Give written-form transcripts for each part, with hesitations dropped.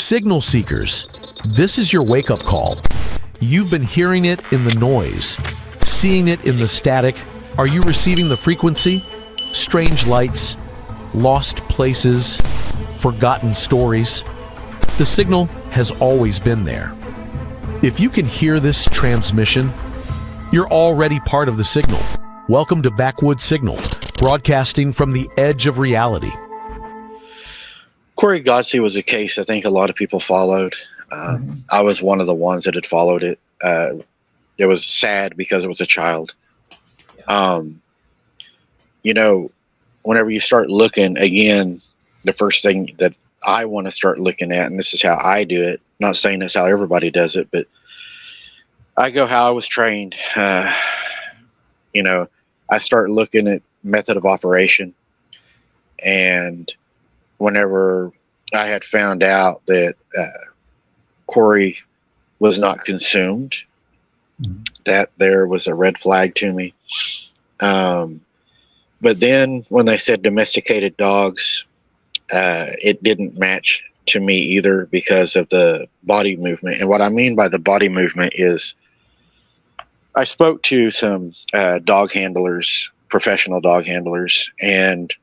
Signal seekers, this is your wake-up call. You've been hearing it in the noise, seeing it in the static. Are you receiving the frequency? Strange lights, lost places, forgotten stories. The signal has always been there. If you can hear this transmission, you're already part of the signal. Welcome to Backwoods Signal, broadcasting from the edge of reality. Corey Godsey was a case I think a lot of people followed. I was one of the ones that had followed it. It was sad because it was a child. Whenever you start looking, again, the first thing that I want to start looking at, and this is how I do it, not saying that's how everybody does it, but I go how I was trained. I start looking at method of operation, and whenever I had found out that Corey was not consumed, that there was a red flag to me. But then when they said domesticated dogs, it didn't match to me either because of the body movement. And what I mean by the body movement is I spoke to some dog handlers, professional dog handlers, and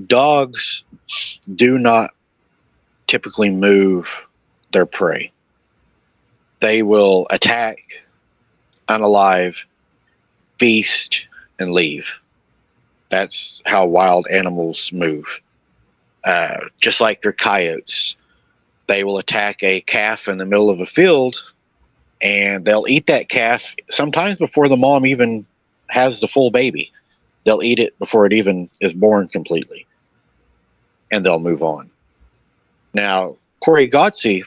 dogs do not typically move their prey. They will attack, unalive, feast, and leave. That's how wild animals move. Just like your coyotes, they will attack a calf in the middle of a field, and they'll eat that calf sometimes before the mom even has the full baby. They'll eat it before it even is born completely, and they'll move on. Now, Corey Godsey,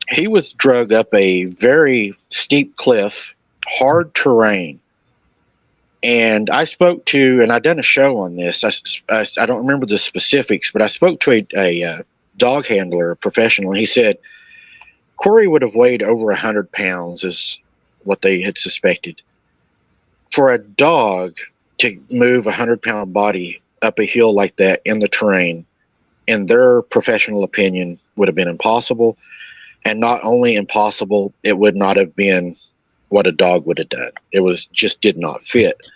he was drugged up a very steep cliff, hard terrain. And I spoke to, and I've done a show on this. I don't remember the specifics, but I spoke to a dog handler, a professional, and he said Corey would have weighed over 100 pounds is what they had suspected. For a dog to move a 100-pound body up a hill like that in the terrain, in their professional opinion, would have been impossible. And not only impossible, it would not have been what a dog would have done. It was just did not fit.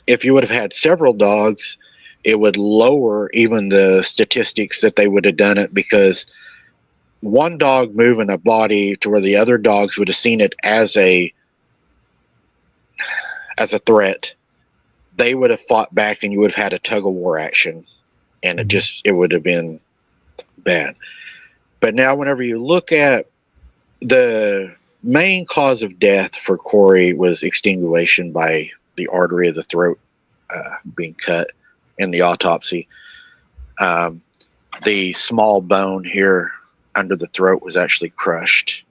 If you would have had several dogs, it would lower even the statistics that they would have done it, because one dog moving a body to where the other dogs would have seen it as a threat, they would have fought back, and you would have had a tug of war action, and it would have been bad. But now whenever you look at the main cause of death for Corey was extinguation by the artery of the throat being cut in the autopsy. The small bone here under the throat was actually crushed,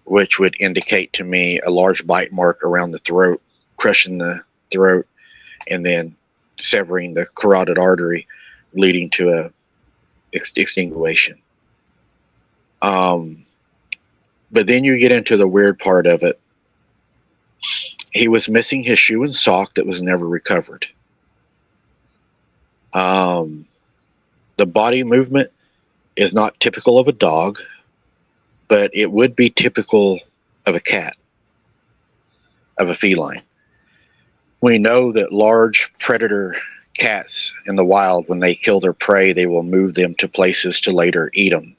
which would indicate to me a large bite mark around the throat, crushing the throat, and then severing the carotid artery, leading to a extinguation. But then you get into the weird part of it. He was missing his shoe and sock that was never recovered. The body movement is not typical of a dog, but it would be typical of a cat, of a feline. We know that large predator cats in the wild, when they kill their prey, they will move them to places to later eat them.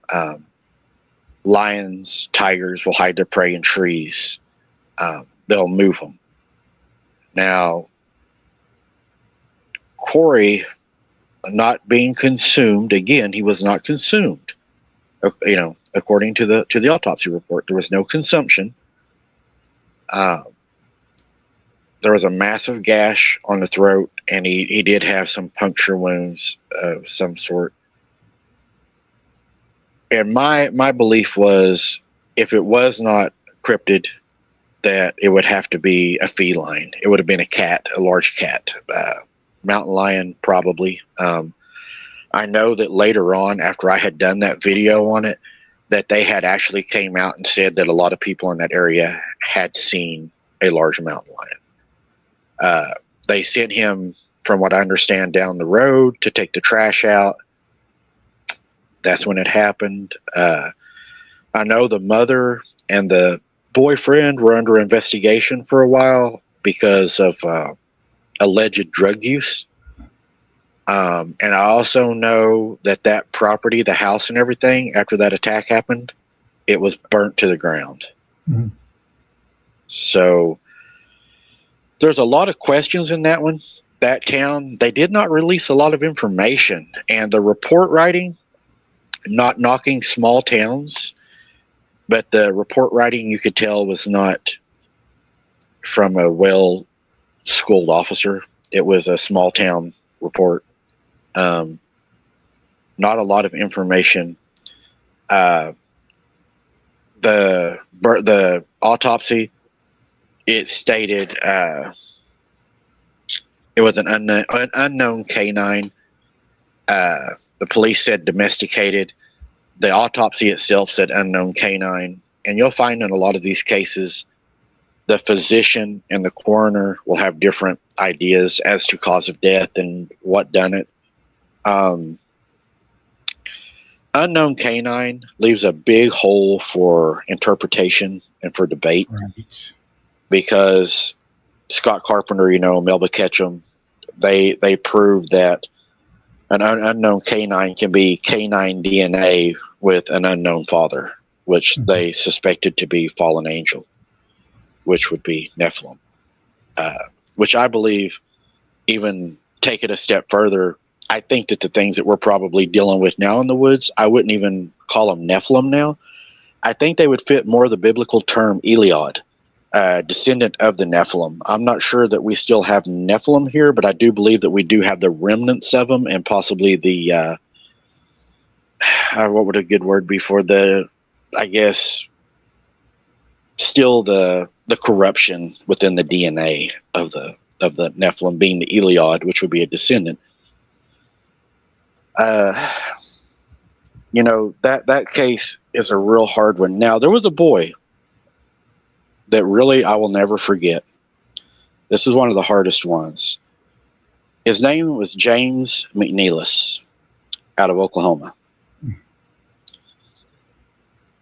Lions, tigers will hide their prey in trees. They'll move them. Now, Corey not being consumed, again, he was not consumed. According to the autopsy report, there was no consumption. There was a massive gash on the throat, and he did have some puncture wounds of some sort. And my belief was, if it was not cryptid, that it would have to be a feline. It would have been a cat, a large cat, mountain lion probably. I know that later on, after I had done that video on it, that they had actually came out and said that a lot of people in that area had seen a large mountain lion. They sent him, from what I understand, down the road to take the trash out. That's when it happened. I know the mother and the boyfriend were under investigation for a while because of alleged drug use. And I also know that property, the house and everything, after that attack happened, it was burnt to the ground. Mm-hmm. So there's a lot of questions in that one. That town, they did not release a lot of information. And the report writing, not knocking small towns, but the report writing you could tell was not from a well-schooled officer. It was a small town report. Not a lot of information. The autopsy, it stated it was an unknown canine. The police said domesticated. The autopsy itself said unknown canine. And you'll find in a lot of these cases, the physician and the coroner will have different ideas as to cause of death and what done it. Unknown canine leaves a big hole for interpretation and for debate. Right. Because Scott Carpenter, Melba Ketchum, they proved that an unknown canine can be canine DNA with an unknown father, which they suspected to be fallen angel, which would be Nephilim. Which I believe, even take it a step further, I think that the things that we're probably dealing with now in the woods, I wouldn't even call them Nephilim now. I think they would fit more the biblical term Eliod, descendant of the Nephilim. I'm not sure that we still have Nephilim here, but I do believe that we do have the remnants of them, and possibly the what would a good word be for the, I guess, still the corruption within the DNA of the Nephilim being the Eliod, which would be a descendant. That case is a real hard one. Now, there was a boy that really I will never forget. This is one of the hardest ones. His name was James McNeel out of Oklahoma.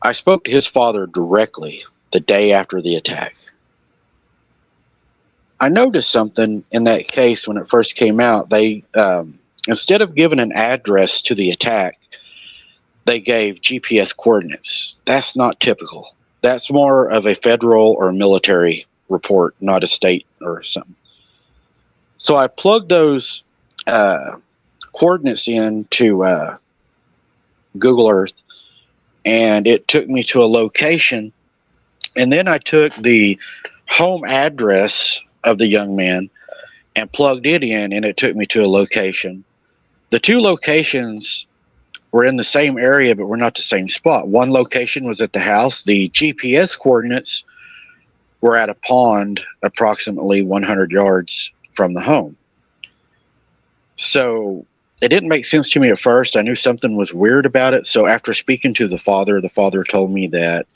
I spoke to his father directly the day after the attack. I noticed something in that case when it first came out. They, instead of giving an address to the attack, they gave GPS coordinates. That's not typical. That's more of a federal or military report, not a state or something. So I plugged those coordinates into Google Earth, and it took me to a location. And then I took the home address of the young man and plugged it in, and it took me to a location. The two locations were in the same area, but were not the same spot. One location was at the house. The GPS coordinates were at a pond approximately 100 yards from the home. So it didn't make sense to me at first. I knew something was weird about it. So after speaking to the father told me that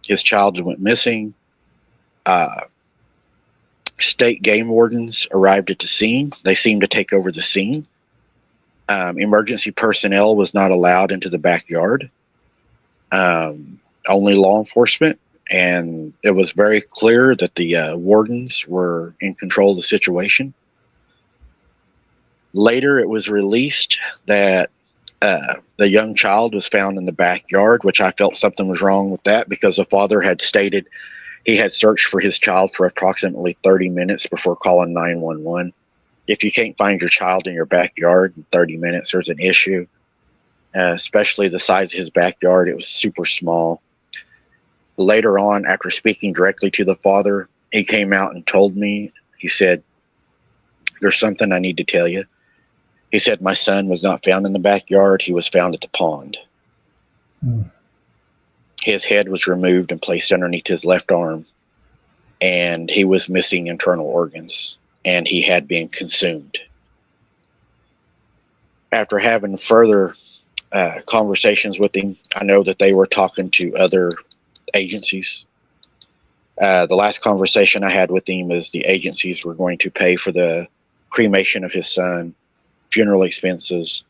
his child went missing. State game wardens arrived at the scene. They seemed to take over the scene. Emergency personnel was not allowed into the backyard. Only law enforcement. And it was very clear that the wardens were in control of the situation. Later, it was released that the young child was found in the backyard, which I felt something was wrong with that, because the father had stated he had searched for his child for approximately 30 minutes before calling 911. If you can't find your child in your backyard in 30 minutes, there's an issue. Especially the size of his backyard. It was super small. Later on, after speaking directly to the father, he came out and told me, he said, "There's something I need to tell you." He said, "My son was not found in the backyard. He was found at the pond." His head was removed and placed underneath his left arm, and he was missing internal organs, and he had been consumed. After having further conversations with him, I know that they were talking to other agencies. The last conversation I had with him is the agencies were going to pay for the cremation of his son, funeral expenses,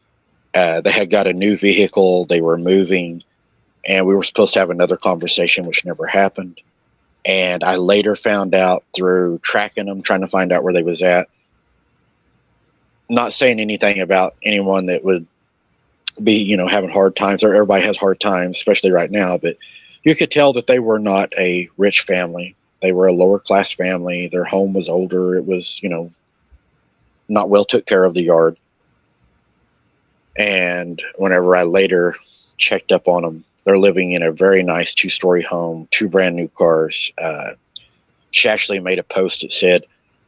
They had got a new vehicle. They were moving, and we were supposed to have another conversation, which never happened. And I later found out through tracking them, trying to find out where they was at. Not saying anything about anyone that would be, having hard times, or everybody has hard times, especially right now. But you could tell that they were not a rich family. They were a lower class family. Their home was older. It was, not well took care of the yard. And whenever I later checked up on them, they're living in a very nice 2-story home, 2 brand new cars. She actually made a post that said,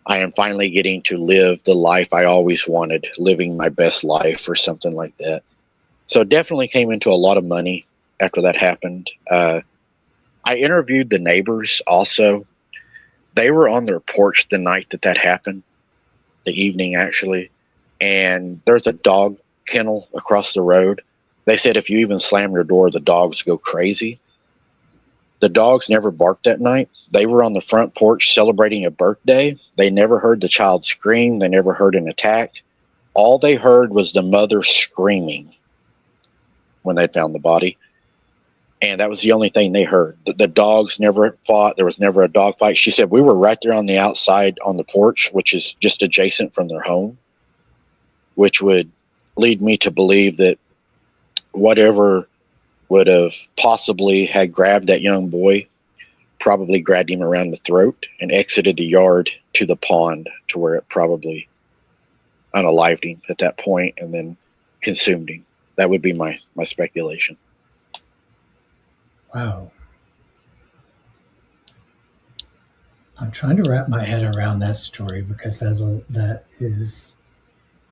"I am finally getting to live the life I always wanted, living my best life," or something like that. So it definitely came into a lot of money after that happened. I interviewed the neighbors also. They were on their porch the night that happened, the evening actually. And there's a dog kennel across the road. They said if you even slam your door, the dogs go crazy. The dogs never barked that night. They were on the front porch celebrating a birthday. They never heard the child scream. They never heard an attack. All they heard was the mother screaming when they found the body. And that was the only thing they heard. The dogs never fought. There was never a dog fight. She said we were right there on the outside on the porch, which is just adjacent from their home, which would lead me to believe that whatever would have possibly had grabbed that young boy probably grabbed him around the throat and exited the yard to the pond, to where it probably unalived him at that point and then consumed him. That would be my speculation. Wow. I'm trying to wrap my head around that story, because that is